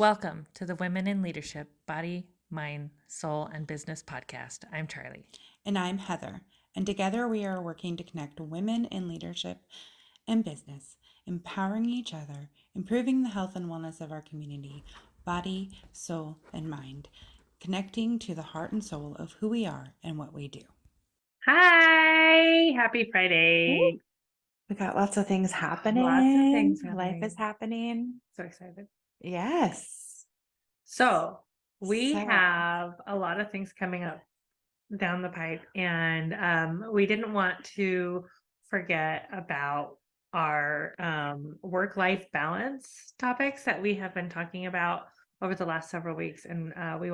Welcome to the Women in Leadership Body, Mind, Soul, and Business podcast. I'm Charlie. And I'm Heather. And together we are working to connect women in leadership and business, empowering each other, improving the health and wellness of our community, body, soul, and mind, connecting to the heart and soul of who we are and what we do. Hi, happy Friday. We got lots of things happening. Life is happening. So excited. Yes. So we have a lot of things coming up down the pipe, and we didn't want to forget about our work-life balance topics that we have been talking about over the last several weeks, and we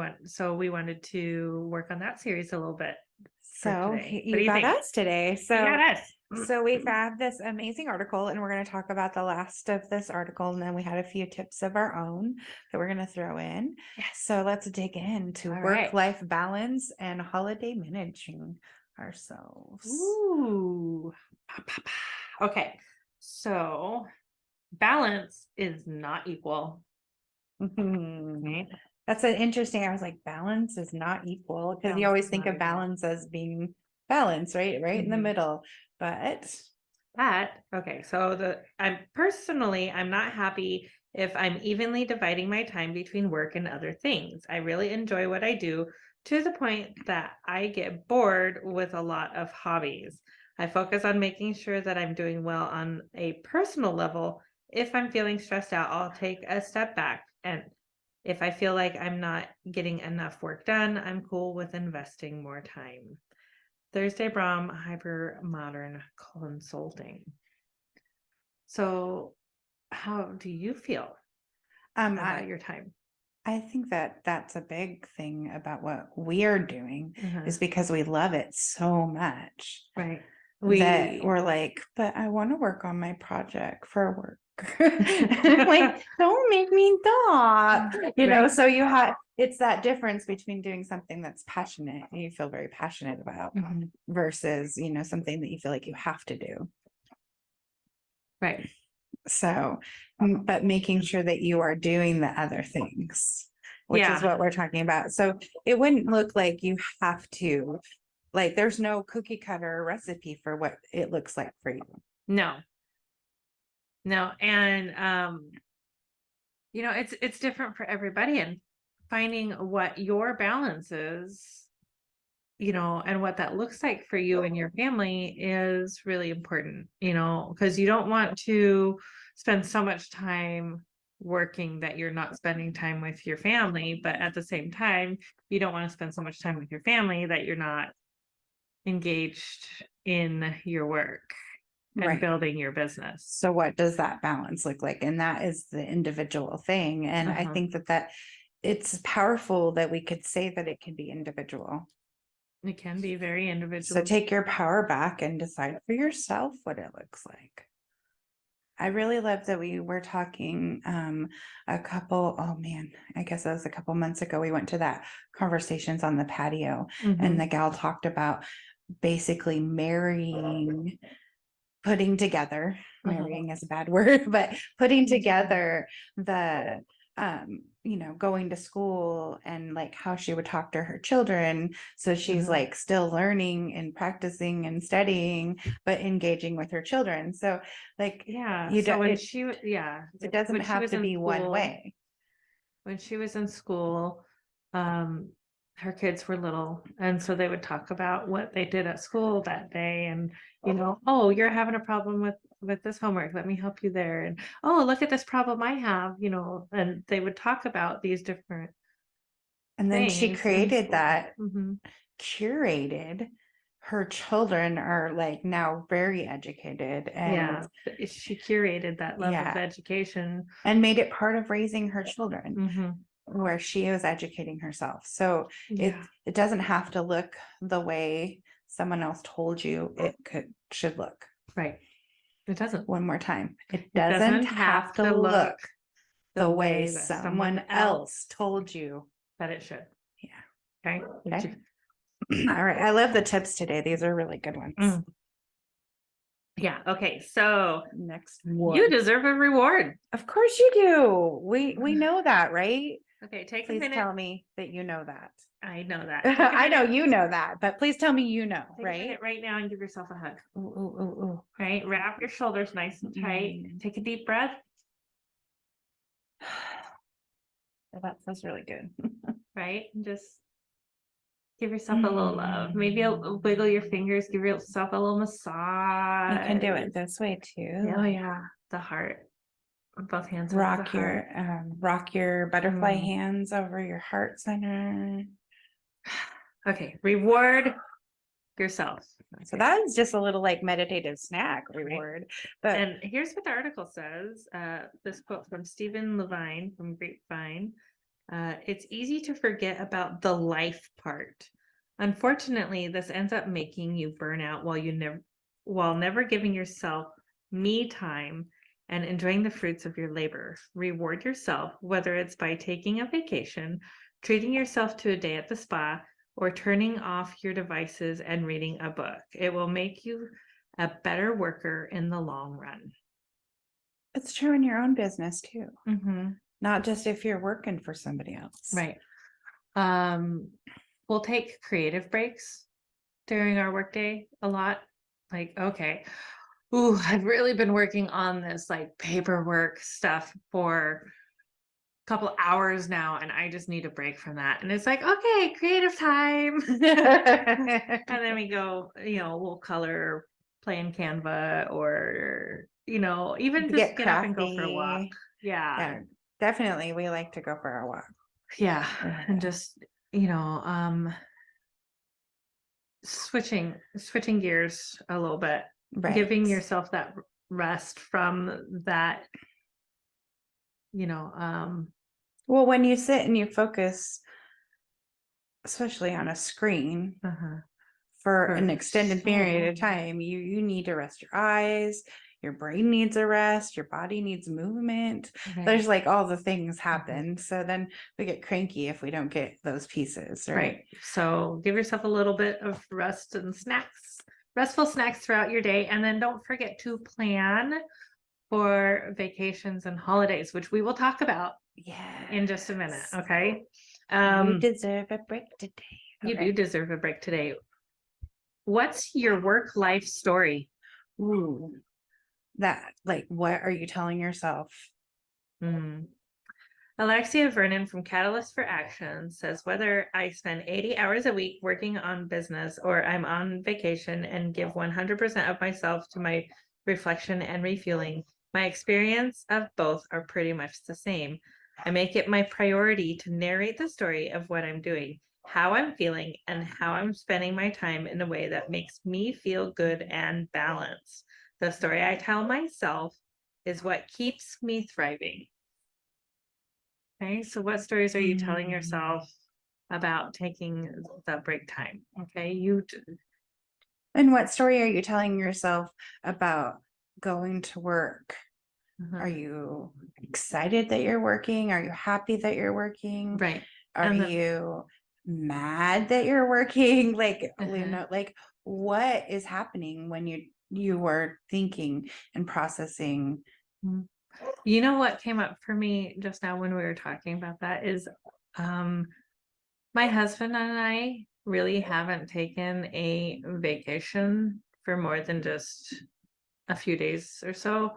wanted to work on that series a little bit. So you got us today. So we have this amazing article, and we're going to talk about the last of this article, and then we had a few tips of our own that we're going to throw in. Yes. So let's dig into work-life balance and holiday managing ourselves. Ooh. Okay. So balance is not equal. Right? That's an interesting. I was like, balance is not equal, because you always think of balance as being balance, right in the middle. But okay, so I'm not happy if I'm evenly dividing my time between work and other things. I really enjoy what I do, to the point that I get bored with a lot of hobbies. I focus on making sure that I'm doing well on a personal level. If I'm feeling stressed out, I'll take a step back, and if I feel like I'm not getting enough work done, I'm cool with investing more time. Thursday Brahm, Hyper Modern Consulting. So how do you feel about your time? I think that that's a big thing about what we are doing, is because we love it so much. Right. That we're like, but I want to work on my project for work. Like, don't make me stop. So it's that difference between doing something that's passionate and you feel very passionate about, versus, something that you feel like you have to do. Right. So, but making sure that you are doing the other things, which is what we're talking about. So it wouldn't look like you have to, like, there's no cookie cutter recipe for what it looks like for you. No. And it's different for everybody, and finding what your balance is, and what that looks like for you and your family is really important, because you don't want to spend so much time working that you're not spending time with your family, but at the same time, you don't want to spend so much time with your family that you're not engaged in your work and building your business. So what does that balance look like? And that is the individual thing. And I think that it's powerful that we could say that it can be individual. It can be very individual. So take your power back and decide for yourself what it looks like. I really love that we were talking I guess that was a couple months ago. We went to that Conversations on the Patio, and the gal talked about basically putting together, marrying is a bad word, but putting together the going to school, and like how she would talk to her children. So she's like still learning and practicing and studying, but engaging with her children. So like, it doesn't have to be one way. When she was in school, her kids were little, and so they would talk about what they did at school that day, and oh, you're having a problem with this homework, let me help you there, and oh, look at this problem I have, and they would talk about these different and then she created that, curated. Her children are like now very educated, and she curated that level of education and made it part of raising her children, where she was educating herself. So it doesn't have to look the way someone else told you it should look. Right. It doesn't. One more time. It doesn't have to look the way someone else told you that it should. Yeah. Okay. All right. I love the tips today. These are really good ones. Yeah. Okay. So Next you one. deserve a reward. Of course you do. We know that, right? Okay. Take a Please minute. tell me that you know that. I know that. Take a I know minute. you know that, but please tell me you know, Take a right? minute right now and give yourself a hug. Ooh, ooh, ooh, ooh. Right. Wrap your shoulders nice and tight. Take a deep breath. That feels really good. Right. And just give yourself a little love. Maybe wiggle your fingers. Give yourself a little massage. You can do it this way too. Oh yeah. The heart. Both hands over the Rock heart. your butterfly hands over your heart center. Okay. Reward yourself. So that is just a little like meditative snack reward. But And here's what the article says. This quote from Stephen Levine from Grapevine. It's easy to forget about the life part. Unfortunately, this ends up making you burn out while never giving yourself me time and enjoying the fruits of your labor. Reward yourself, whether it's by taking a vacation, treating yourself to a day at the spa, or turning off your devices and reading a book. It will make you a better worker in the long run. it's true in your own business too. Mm-hmm. Not just if you're working for somebody else. Right. We'll take creative breaks during our workday a lot. Like, okay, ooh, I've really been working on this like paperwork stuff for a couple hours now, and I just need a break from that. And it's like, okay, creative time. And then we go, we'll color, play in Canva, or even just get up and go for a walk. Yeah. Definitely we like to go for our walk. Yeah. And just, switching gears a little bit, giving yourself that rest from that, well, when you sit and you focus, especially on a screen for an extended period of time, you need to rest your eyes, your brain needs a rest, your body needs movement. There's like all the things happen. So then we get cranky if we don't get those pieces, right? So give yourself a little bit of rest and restful snacks throughout your day. And then don't forget to plan for vacations and holidays, which we will talk about in just a minute. Okay. You deserve a break today. You do deserve a break today. What's your work life story? Ooh, that like, what are you telling yourself? Alexia Vernon from Catalyst for Action says, whether I spend 80 hours a week working on business or I'm on vacation and give 100% of myself to my reflection and refueling, my experience of both are pretty much the same. I make it my priority to narrate the story of what I'm doing, how I'm feeling, and how I'm spending my time in a way that makes me feel good and balanced. The story I tell myself is what keeps me thriving. Okay, so what stories are you telling yourself about taking the break time? Okay, And what story are you telling yourself about going to work? Are you excited that you're working? Are you happy that you're working? Right. Are you mad that you're working? Like, like what is happening when you were thinking and processing? You know what came up for me just now when we were talking about that is my husband and I really haven't taken a vacation for more than just a few days or so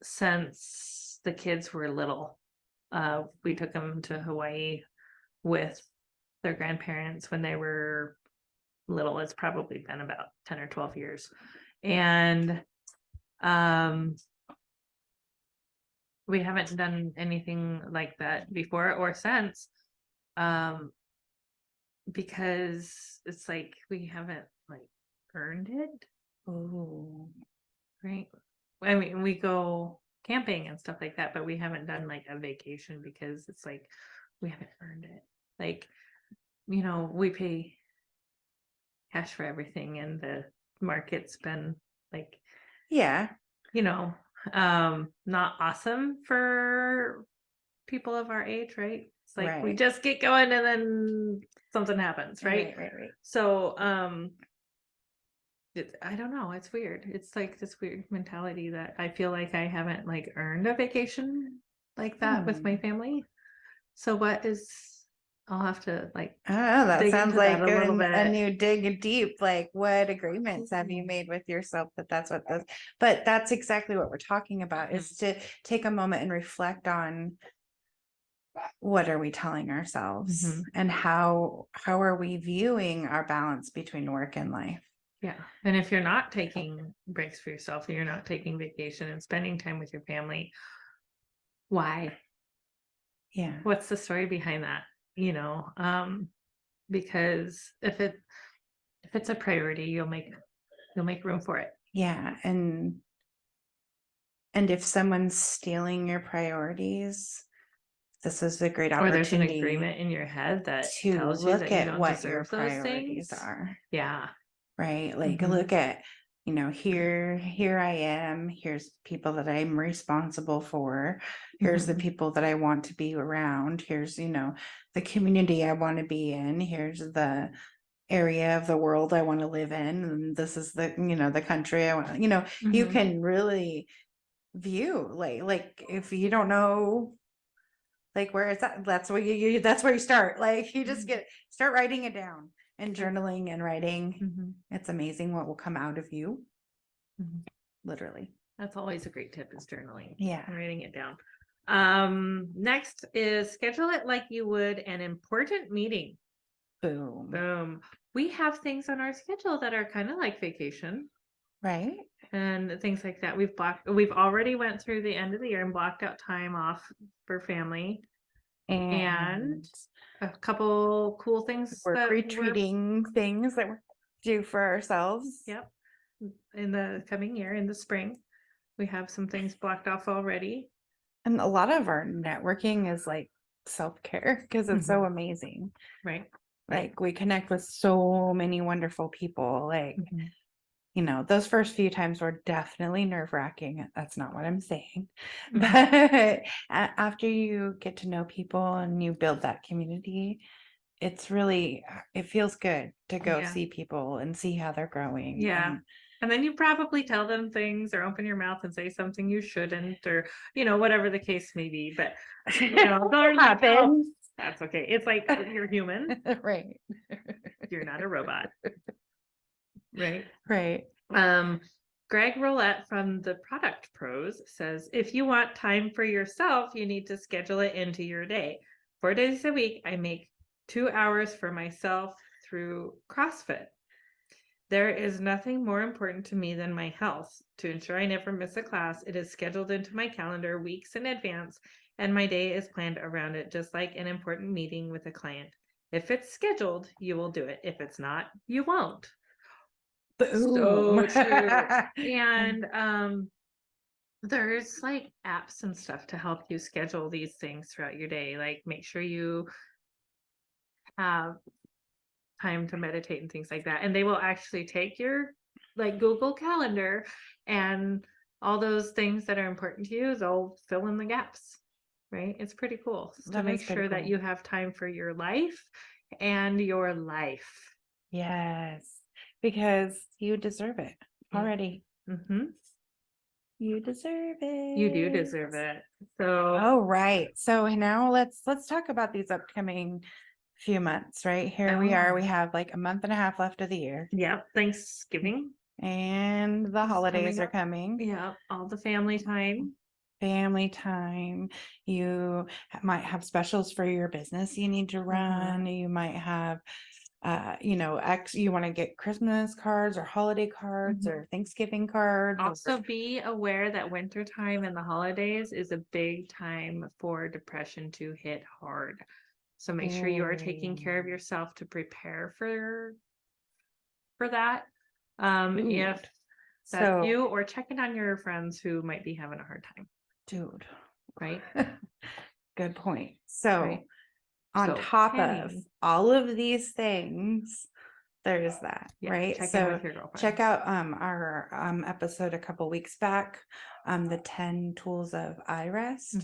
since the kids were little. We took them to Hawaii with their grandparents when they were little. It's probably been about 10 or 12 years. And we haven't done anything like that before or since, because it's like we haven't like earned it. Oh, Right. I mean, we go camping and stuff like that, but we haven't done like a vacation because it's like we haven't earned it. Like, we pay cash for everything, and the market's been like, not awesome for people of our age, right? It's like we just get going and then something happens, right? Right. So I don't know. It's weird. It's like this weird mentality that I feel like I haven't like earned a vacation like that with my Hmm. family. So what is, I'll have to like Oh, that dig sounds into that like a little a bit. new dig deep. Like, what agreements have you made with yourself that that's what this? But that's exactly what we're talking about, Mhm. is to take a moment and reflect on what are we telling ourselves, Mhm. and how are we viewing our balance between work and life. Yeah. And if you're not taking breaks for yourself, and you're not taking vacation and spending time with your family, why? Yeah. What's the story behind that? You know, because if it's a priority, you'll make room for it. Yeah. And if someone's stealing your priorities, this is a great Or there's an opportunity agreement in your head that to tells you look that you at don't what your deserve those priorities things. are. Yeah. Right, like Mhm. look at, here I am, here's people that I'm responsible for, here's the Mhm. people that I want to be around, here's, the community I want to be in, here's the area of the world I want to live in, and this is the country I want, you Mhm. can really view, like if you don't know like where it's at, that's where that's where you start. Like you just start writing it down and Like, journaling and writing. mhm. It's amazing what will come out of you, Mhm. literally. That's always a great tip, is journaling Yeah. and writing it down. Next is schedule it like you would an important meeting. Boom. Boom. We have things on our schedule that are kind of like vacation Right. and things like that. We've already went through the end of the year and blocked out time off for family, and And a couple cool things work that we're, retreating things that we do for ourselves. yep, in the coming year, in the spring. We have some things blocked off already. And a lot of our networking is like self-care because it's so Mhm. amazing. Right. Like we connect with so many wonderful people. Like, Mhm. those first few times were definitely nerve-wracking. That's not what I'm saying. But Mhm. after you get to know people and you build that community, it's really, it feels good to go Yeah. see people and see how they're growing. Yeah. And And then you probably tell them things or open your mouth and say something you shouldn't, or, whatever the case may be. But, they're it like, oh, happens. that's okay. It's like you're human. Right. You're not a robot. Right. Right. Um, Greg Roulette from the Product Pros says, if you want time for yourself, you need to schedule it into your day. 4 days a week, I make 2 hours for myself through CrossFit. There is nothing more important to me than my health. To ensure I never miss a class, it is scheduled into my calendar weeks in advance, and my day is planned around it, just like an important meeting with a client. If it's scheduled, you will do it. If it's not, you won't. Boom. So true. And there's like apps and stuff to help you schedule these things throughout your day. Like make sure you have time to meditate and things like that. And they will actually take your like Google Calendar and all those things that are important to you, they'll fill in the gaps. Right? It's pretty cool to That make is pretty sure that cool. you have time for your life and your life. Yes, because you deserve it Yeah. already. Hmm. You deserve You do it. deserve it. So, Oh, right. So now let's talk about these upcoming few months, right? Here we are. oh, We have like a month and a half left of the year, yeah, Thanksgiving and the is holidays coming are up. coming. Yeah, all the family time. Family time. You might have specials for your business you need to run. You might have you want to get Christmas cards or holiday cards Mhm. or Thanksgiving cards. Also, be aware that winter time and the holidays is a big time for depression to hit hard. So make sure you are taking care of yourself to prepare for that. Ooh. If that's So, you, or checking on your friends who might be having a hard time. dude, Right. good point. So, Right. on So top of planning. all of these things, there is that, Yeah. right? Check in So with your check girlfriends. out our episode a couple weeks back, the 10 tools of iRest.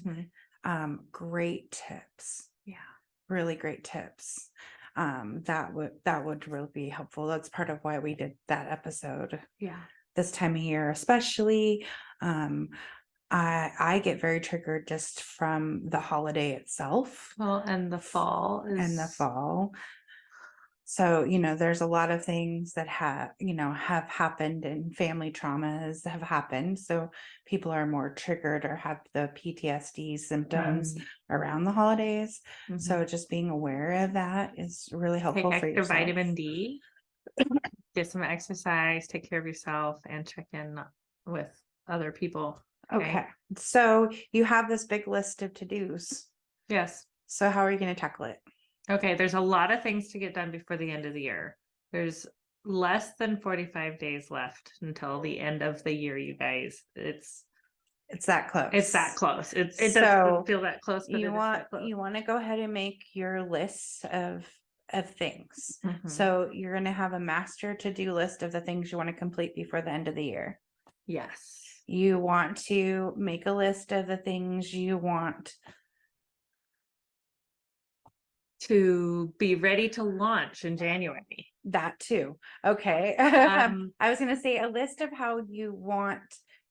Mhm. Great tips. Yeah. Really great tips. that would really be helpful. That's part of why we did that episode Yeah. this time of year, especially. I get very triggered just from the holiday itself. Well, and the fall is So, there's a lot of things that have happened, and family traumas have happened. So people are more triggered or have the PTSD symptoms around the holidays. So just being aware of that is really helpful take for extra yourself. vitamin D, get some exercise, take care of yourself, and check in with other people. Okay. So you have this big list of to-dos. Yes. So how are you going to tackle it? Okay, there's a lot of things to get done before the end of the year. There's less than 45 days left until the end of the year, you guys. It's that close. It's that close. It So doesn't feel that close, but you want to go ahead and make your list of things. So you're going to have a master to-do list of the things you want to complete before the end of the year. Yes. You want to make a list of the things you want to be ready to launch in January. That too. Okay. I was going to say a list of how you want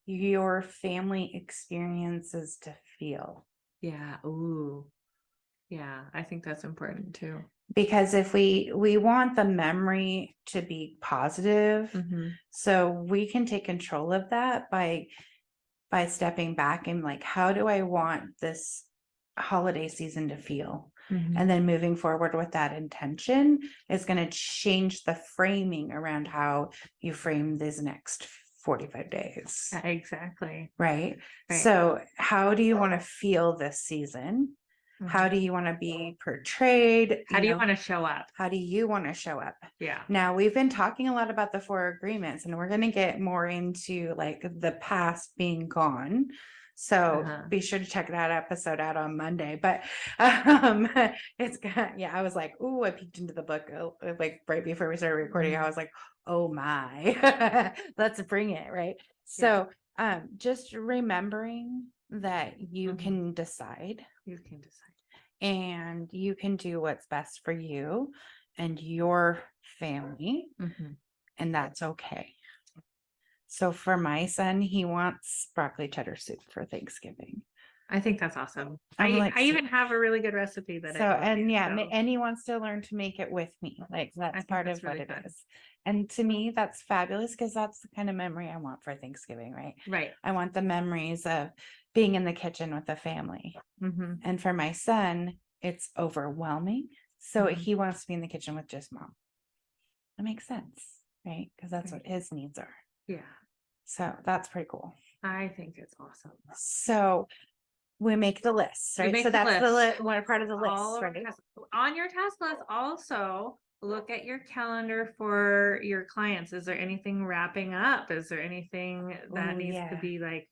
your family experiences to feel. Yeah. Ooh. Yeah, I think that's important too. Because if we want the memory to be positive, so we can take control of that by stepping back and like, how do I want this holiday season to feel? And then moving forward with that intention is going to change the framing around how you frame these next 45 days. Exactly. Right. So how do you want to feel this season? How do you want to be portrayed? How do you want to show up? How do you want to show up? Yeah. Now we've been talking a lot about the 4 agreements, and we're going to get more into like the past being gone. So be sure to check that episode out on Monday. But it's got, I was like, ooh, I peeked into the book like right before we started recording. I was like, oh my, let's bring it. Right. So just remembering that you can decide. You can decide. And you can do what's best for you and your family. And that's okay. So for my son, he wants broccoli cheddar soup for Thanksgiving. I think that's awesome. I even have a really good recipe that and he wants to learn to make it with me. Like that's part of what it is. And to me, that's fabulous because that's the kind of memory I want for Thanksgiving, right? Right. I want the memories of being in the kitchen with the family. And for my son, it's overwhelming. So he wants to be in the kitchen with just mom. That makes sense, right? Because that's what his needs are. Yeah. So that's pretty cool. I think it's awesome. So we make the list, right? So that's one part of the list, right? On your task list, also look at your calendar for your clients. Is there anything wrapping up? Is there anything that needs to be like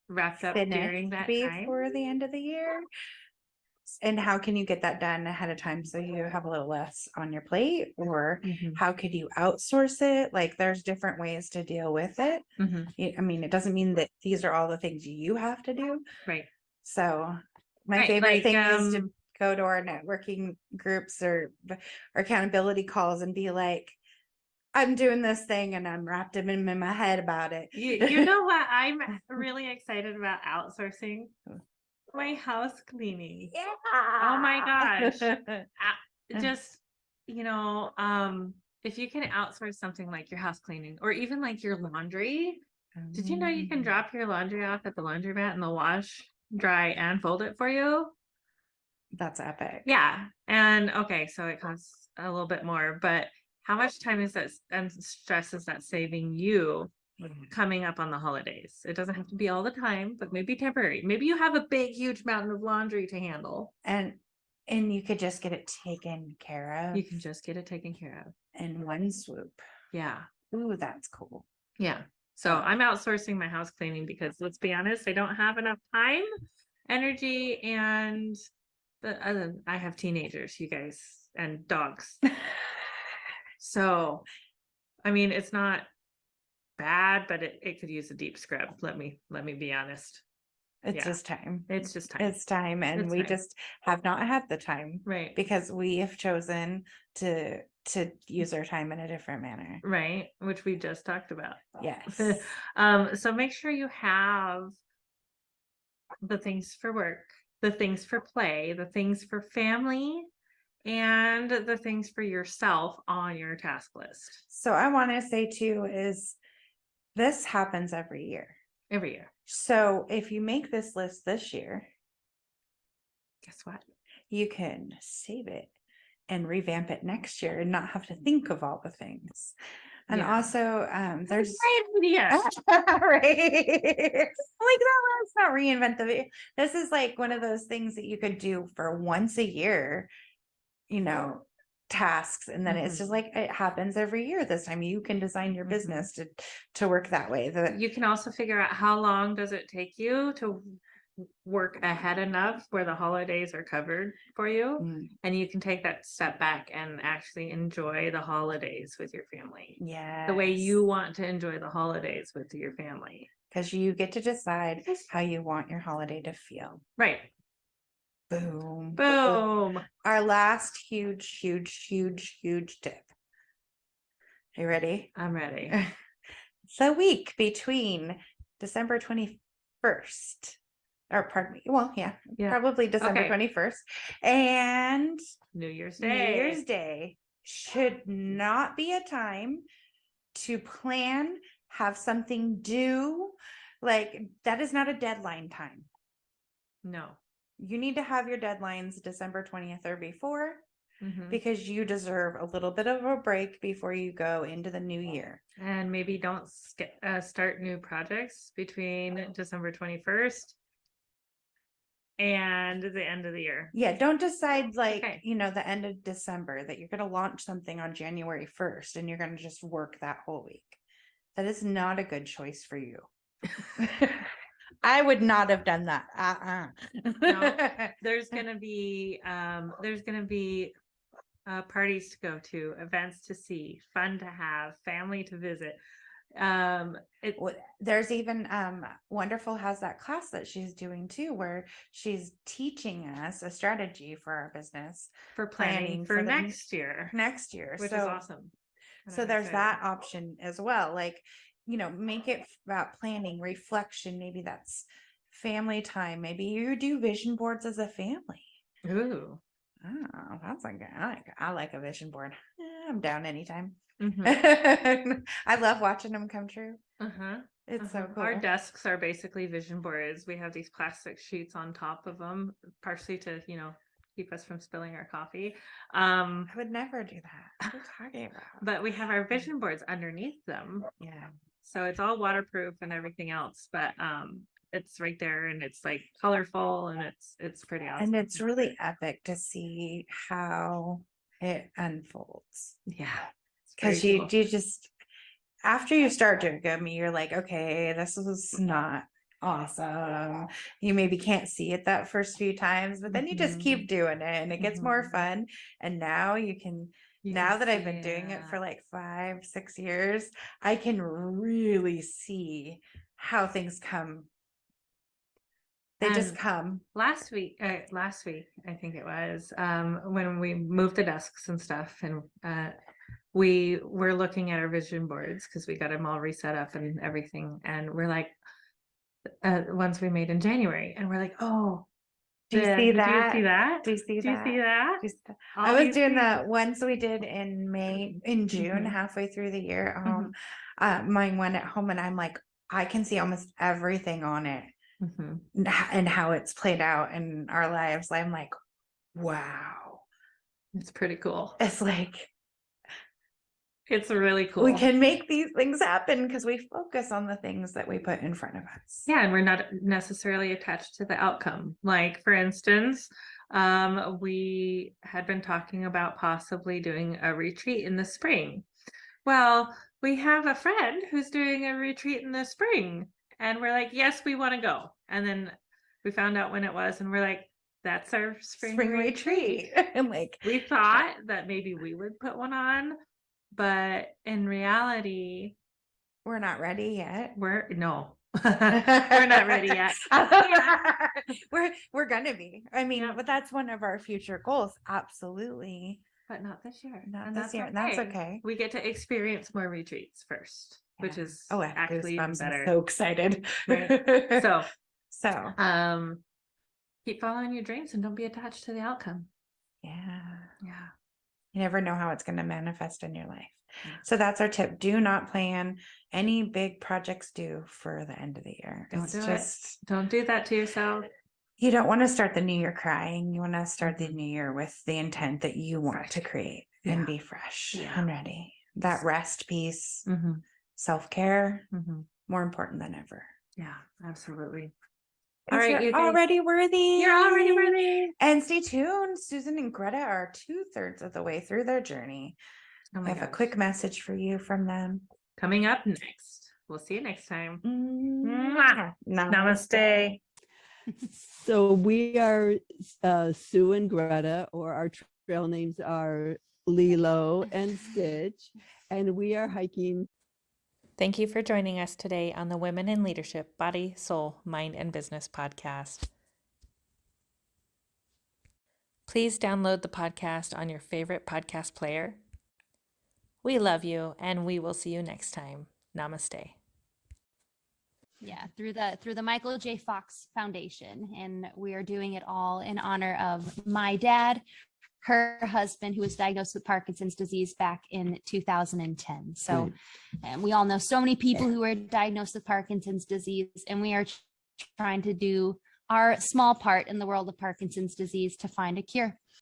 wrapped up during that time before the end of the year? And how can you get that done ahead of time so you have a little less on your plate? Or how could you outsource it? Like there's different ways to deal with it. I mean, it doesn't mean that these are all the things you have to do. Right. So my favorite thing is to go to our networking groups or accountability calls and be like, I'm doing this thing and I'm wrapped in my head about it. You know what? I'm really excited about outsourcing my house cleaning. Yeah. Oh my gosh. Just, if you can outsource something like your house cleaning or even like your laundry, did you know you can drop your laundry off at the laundromat and they'll wash, dry, and fold it for you? That's epic. Yeah. And okay, so it costs a little bit more, but how much time is that and stress is that saving you coming up on the holidays? It doesn't have to be all the time, but maybe temporary. Maybe you have a big, huge mountain of laundry to handle. And you could just get it taken care of. You can just get it taken care of. In one swoop. Yeah. Ooh, that's cool. Yeah. So I'm outsourcing my house cleaning because let's be honest, I don't have enough time, energy, and I have teenagers, you guys, and dogs. So, I mean, it's not bad, but it could use a deep scrub. Let me be honest. It's Yeah. just time. It's just time. It's time. And It's we time. just have not had the time Right. because we have chosen to use our time in a different manner. Right. Which we just talked about. Yes. So make sure you have the things for work, the things for play, the things for family, and the things for yourself on your task list So I want to say too is this happens every year. every year. So if you make this list this year, Guess what? you can save it and revamp it next year and not have to think of all the things. And Yeah. also, there's Great idea. right. Like that, let's not reinvent the wheel. This is like one of those things that you could do for once a year, tasks, and then it's just like it happens every year. This time you can design your business to work that way. You can also figure out how long does it take you to work ahead enough where the holidays are covered for you, and you can take that step back and actually enjoy the holidays with your family yeah, the way you want to enjoy the holidays with your family. because you get to decide how you want your holiday to feel. Right. Boom. Boom. Our last huge tip. Are you ready? I'm ready. The week between December 21st, or pardon me, well, yeah. Probably December Okay. 21st and New Year's New Day. Year's Day should not be a time to plan, have something due. Like that is not a deadline time. No. You need to have your deadlines December 20th or before, Mhm. because you deserve a little bit of a break before you go into the new year. And maybe don't start new projects between December 21st and the end of the year. Yeah, don't decide like, Okay. The end of December that you're going to launch something on January 1st and you're going to just work that whole week. That is not a good choice for you. I would not have done that. No, there's gonna be parties to go to, events to see, fun to have, family to visit. There's even Wonderful has that class that she's doing too, where she's teaching us a strategy for our business for planning for the next year, which is awesome. So there's that option as well. Like, make it about planning, reflection. Maybe that's family time. Maybe you do vision boards as a family. Ooh. Oh, that's like I like a vision board. I'm down anytime. Mhm. I love watching them come true. It's so cool. Our desks are basically vision boards. We have these plastic sheets on top of them, partially to, keep us from spilling our coffee. I would never do that. What are you talking about? But we have our vision boards underneath them. Yeah. So it's all waterproof and everything else, but it's right there and it's like colorful and it's pretty awesome. And it's really epic to see how it unfolds. Yeah. Because you just, after you start doing them, you're like, okay, this was not awesome. You maybe can't see it that first few times, but then you just keep doing it and it gets more fun. And now now that I've been doing it for like 5-6 years, I can really see how things come. They just come. Last week, I think it was, when we moved the desks and stuff, and we were looking at our vision boards because we got them all reset up and everything, and we're like, ones we made in January, and we're like, oh, do you see that? Do you see that? I was doing that once. We did in June, halfway through the year. Mine went at home, and I'm like, I can see almost everything on it. And how it's played out in our lives. I'm like, wow, it's pretty cool. It's like, it's really cool. We can make these things happen because we focus on the things that we put in front of us. Yeah, and we're not necessarily attached to the outcome. Like, for instance, we had been talking about possibly doing a retreat in the spring. Well, we have a friend who's doing a retreat in the spring, and we're like, yes, we want to go. And then we found out when it was, and we're like, that's our spring retreat. And like, we thought that maybe we would put one on, but in reality, we're not ready yet. No. We're not ready yet. We're gonna be. I mean, Yeah. but that's one of our future goals. Absolutely. But not this year. Not And this that's year. And that's okay. We get to experience more retreats first, which Yeah. is Oh, I have actually even goosebumps. I'm better. so excited. Right. So Keep following your dreams and don't be attached to the outcome. yeah. Yeah. You never know how it's going to manifest in your life. Yeah. So that's our tip. Do not plan any big projects due for the end of the year. Don't do that to yourself. You don't want to start the new year crying. You want to start the new year with the intent that you want to create and be fresh and ready. That rest piece, self-care, more important than ever. Yeah, absolutely. All right, you're already worthy. You're already worthy. And stay tuned. Susan and Greta are 2/3 of the way through their journey. I have a quick message for you from them. Coming up next. We'll see you next time. Namaste. So we are Sue and Greta, or our trail names are Lilo and Stitch, and we are hiking. Thank you for joining us today on the Women in Leadership, Body, Soul, Mind, and Business podcast. Please download the podcast on your favorite podcast player. We love you, and we will see you next time. Namaste. Yeah, through the Michael J. Fox Foundation, and we are doing it all in honor of my dad, her husband, who was diagnosed with Parkinson's disease back in 2010. So and we all know so many people who are diagnosed with Parkinson's disease, and we are trying to do our small part in the world of Parkinson's disease to find a cure.